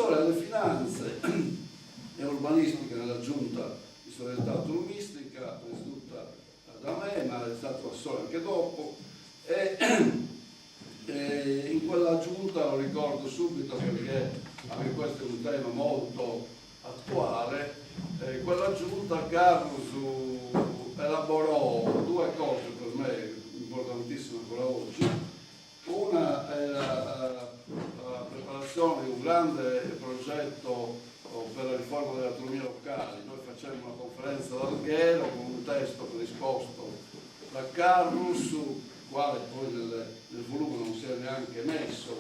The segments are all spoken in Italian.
assessore alle finanze e urbanistica nella giunta di solidarietà autonomistica presieduta da me, ma è stato assessore anche dopo, e in quella giunta, lo ricordo subito perché anche questo è un tema molto attuale, in quella giunta Carlos elaborò due cose per me importantissime ancora oggi. Una è la preparazione di un grande progetto per la riforma delle autonomie locali. Noi facemmo una conferenza ad Alghero con un testo predisposto da Carlos, quale poi nel volume non si è neanche messo,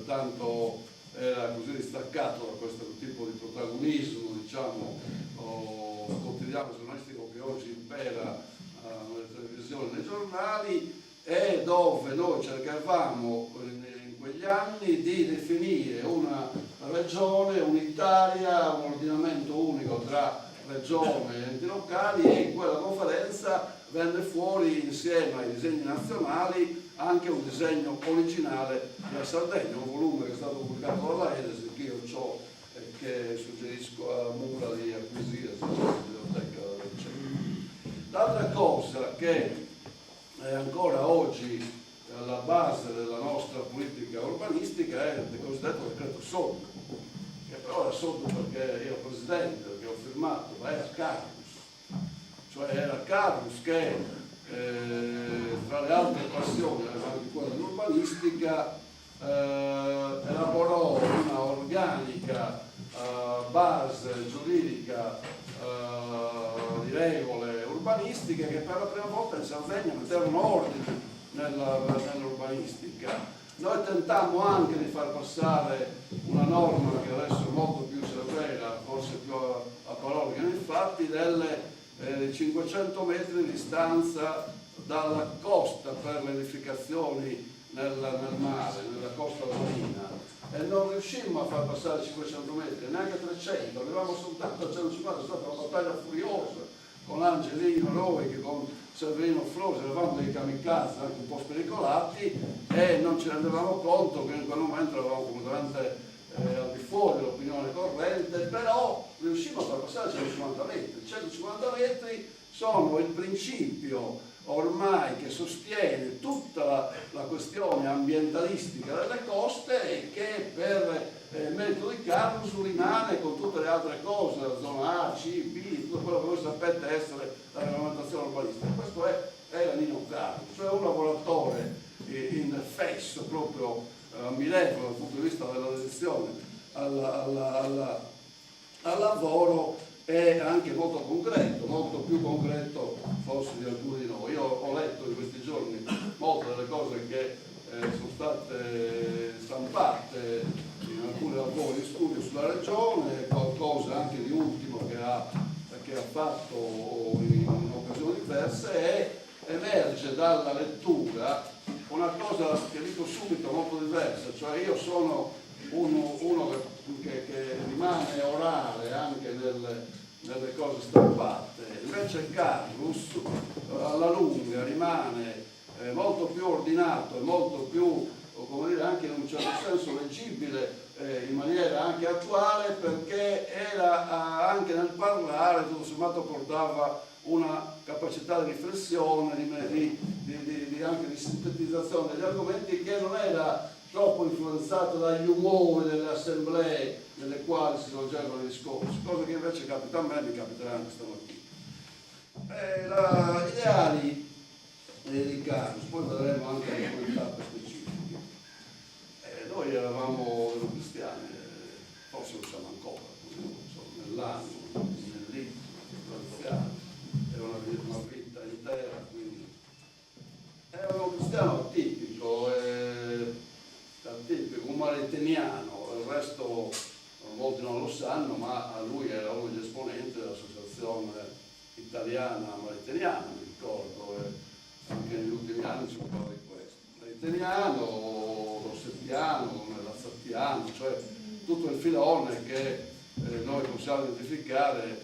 tanto era così distaccato da questo tipo di protagonismo, diciamo, quotidiano giornalistico che oggi impera nelle televisioni e nei giornali, e dove noi cercavamo in quegli anni di definire una regione unitaria, un ordinamento unico tra regione e enti locali, e in quella conferenza venne fuori, insieme ai disegni nazionali, anche un disegno originale della Sardegna, un volume che è stato pubblicato dalla Edesi, che io ho e che suggerisco a Mura di acquisire nella biblioteca della Regione. L'altra cosa che è ancora oggi alla base della nostra politica urbanistica è il cosiddetto decreto Sogno, che però era Sogno perché ero presidente, perché ho firmato, ma era Carlos. Cioè era Carlos che tra le altre passioni, anche quella dell'urbanistica, elaborò una organica base giuridica di regole urbanistiche che per la prima volta in Sardegna mettevano ordine nell'urbanistica. Noi tentammo anche di far passare una norma che adesso è molto più severa, forse più a parole che nei fatti, delle 500 metri di distanza dalla costa per le edificazioni nel mare, nella costa marina, e non riuscimmo a far passare 500 metri, neanche 300, arrivavamo soltanto a 150, è stata una battaglia furiosa con Angelino Roig, con Severino Flores, eravamo dei kamikaze anche un po' spericolati, e non ci rendevamo conto che in quel momento eravamo completamente al di fuori dell'opinione corrente, però riuscimmo a far passare 150 metri. 150 metri sono il principio ormai che sostiene tutta la questione ambientalistica delle coste, e che per merito di Carlos rimane con tutte le altre cose, la zona A, C, B, tutto quello che voi sapete essere la regolamentazione urbanistica. Questo era Nino Carlos, cioè un lavoratore in fesso proprio ammirevole dal punto di vista della dedizione al lavoro, e anche molto concreto, molto più concreto forse di alcuni di noi. Io ho letto in questi giorni molte delle cose che sono state stampate in alcuni lavori di studio sulla regione, qualcosa anche di ultimo che ha fatto in occasioni diverse, e emerge dalla lettura una cosa che dico subito molto diversa, cioè io sono uno che rimane orale anche nelle cose stampate, invece Carlos alla lunga rimane molto più ordinato e molto più, come dire, anche in un certo senso leggibile in maniera anche attuale, perché era anche nel parlare, tutto sommato portava una capacità di riflessione, anche di sintetizzazione degli argomenti, che non era troppo influenzato dagli umori delle assemblee nelle quali si svolgevano i discorsi, cosa che invece capita a me e mi capiterà anche stamattina. Gli ideali di Carlos, poi vedremo anche le tappe specifiche. Noi eravamo cristiani, forse lo siamo ancora, nell'animo, nell'inno, cristiani. Era una vita intera, quindi era un cristiano atipico, un mariteniano. Il resto molti non lo sanno, ma lui era uno degli esponenti dell'associazione italiana mariteniana, mi ricordo, anche negli ultimi anni si parla di questo. Mariteniano, rossettiano, lazzattiano, cioè tutto il filone che noi possiamo identificare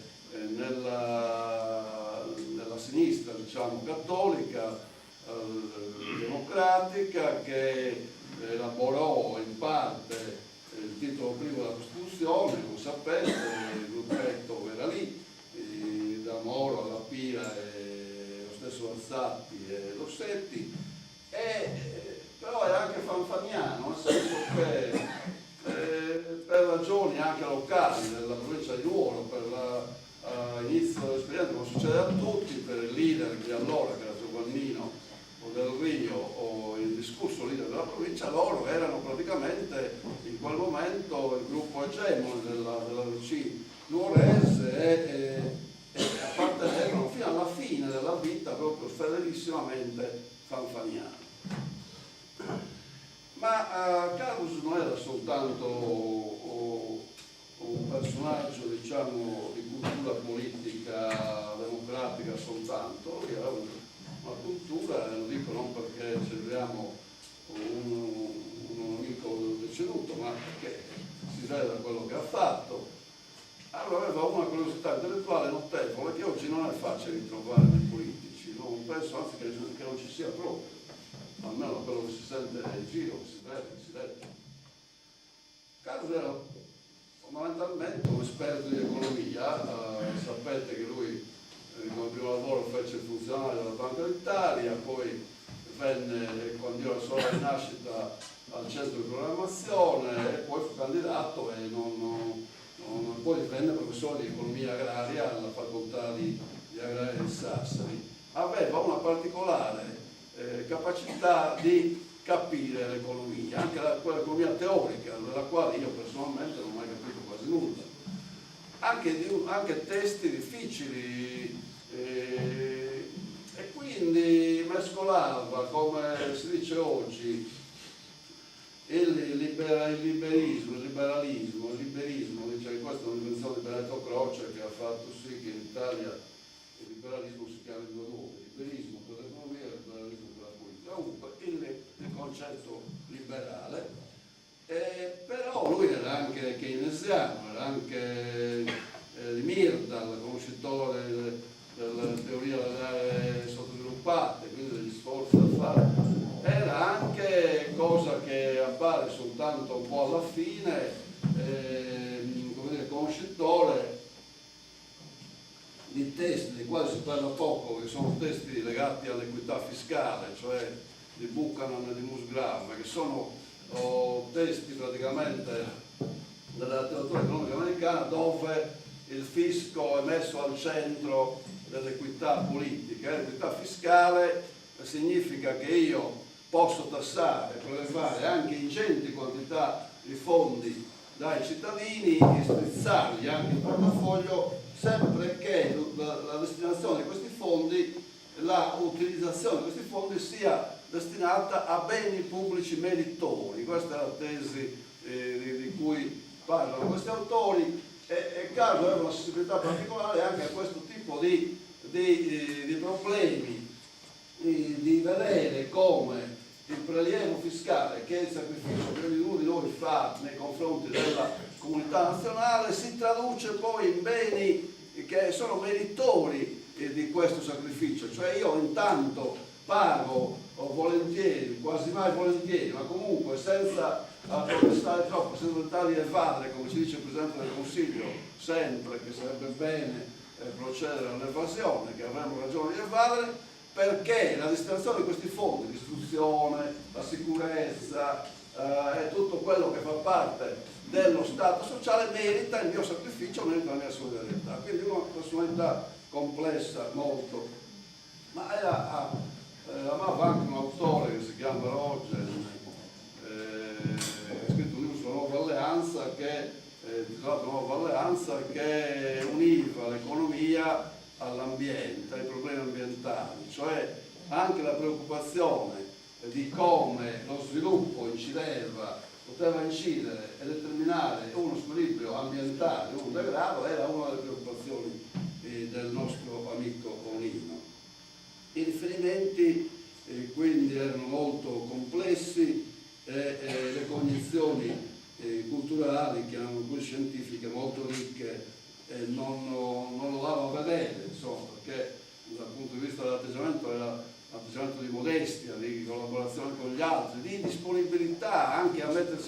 nella sinistra, diciamo, cattolica, democratica, che elaborò in parte il titolo primo della Costituzione, come sapete, il gruppetto era lì, da Moro alla Pira e lo stesso Alzatti e Rossetti, però era anche fanfaniano, nel senso che per ragioni anche locali della provincia di Nuoro, per l'inizio dell'esperienza, come succede a tutti, per il leader di allora, che era Giovannino o Del Rio, o il discusso leader della provincia, loro erano praticamente in quel momento il gruppo egemone della DC nuorese e appartenevano fino alla fine della vita proprio fedelissimamente fanfaniani. Ma Carus non era soltanto un personaggio, diciamo, di cultura politica democratica soltanto, era una cultura, lo dico non perché celebriamo un amico deceduto, ma perché si vede da quello che ha fatto. Allora aveva una curiosità intellettuale notevole che oggi non è facile ritrovare nei politici, non penso anzi che non ci sia proprio, almeno da quello che si sente nel giro, che si vede, che si legge. Carus era fondamentalmente un esperto di economia, sapete che lui come primo lavoro fece il funzionario della Banca d'Italia, poi venne, quando io ero solo in nascita, al centro di programmazione e poi fu candidato e poi divenne professore di economia agraria alla facoltà di agraria di Sassari. Aveva una particolare capacità di capire l'economia, anche quell'economia teorica, della quale io personalmente non ho mai capito quasi nulla. Anche testi difficili e quindi mescolava, come si dice oggi, il liberalismo, dice che questa è un'invenzione di Benedetto Croce che ha fatto sì che in Italia il liberalismo si chiami due nomi, liberismo per l'economia e liberalismo per la politica. Comunque il concetto liberale, però lui era anche keynesiano, era anche di Myrdal, conoscitore della teoria delle aree sottosviluppate, quindi degli sforzi da fare. Era anche, cosa che appare soltanto un po' alla fine, come dire, conoscitore di testi dei quali si parla poco, che sono testi legati all'equità fiscale, cioè di Buchanan e di Musgrave, che sono testi praticamente della letteratura economica americana dove il fisco è messo al centro dell'equità politica. L'equità fiscale significa che io posso tassare e prelevare anche ingenti quantità di fondi dai cittadini e strizzargli anche il portafoglio, sempre che la destinazione di questi fondi, la utilizzazione di questi fondi sia destinata a beni pubblici meritori. Questa è la tesi di cui parlano questi autori, e Carlo aveva una sensibilità particolare anche a questo tipo di problemi, di vedere come il prelievo fiscale, che è il sacrificio che ognuno di noi fa nei confronti della comunità nazionale, si traduce poi in beni che sono meritori di questo sacrificio. Cioè io intanto pago volentieri, quasi mai volentieri, ma comunque senza protestare troppo, senza tentare di evadere, come ci dice il Presidente del Consiglio sempre, che sarebbe bene procedere all'evasione, che avremmo ragione di evadere, perché la destinazione di questi fondi, l'istruzione, la sicurezza e tutto quello che fa parte dello Stato sociale merita il mio sacrificio, merita la mia solidarietà. Quindi una personalità complessa molto, ma amava anche un autore che si chiama Roger, ha scritto un libro sulla Nuova Alleanza intitolato Nuova Alleanza, che univa l'economia all'ambiente, ai problemi ambientali, cioè anche la preoccupazione di come lo sviluppo poteva incidere e determinare uno squilibrio ambientale, un degrado, era una delle preoccupazioni del nostro amico Onino. I riferimenti quindi erano molto complessi e le cognizioni culturali, chiamiamolo così, scientifiche, molto ricche, non lo davano a vedere, insomma, perché dal punto di vista dell'atteggiamento era un atteggiamento di modestia, di collaborazione con gli altri, di disponibilità anche a mettersi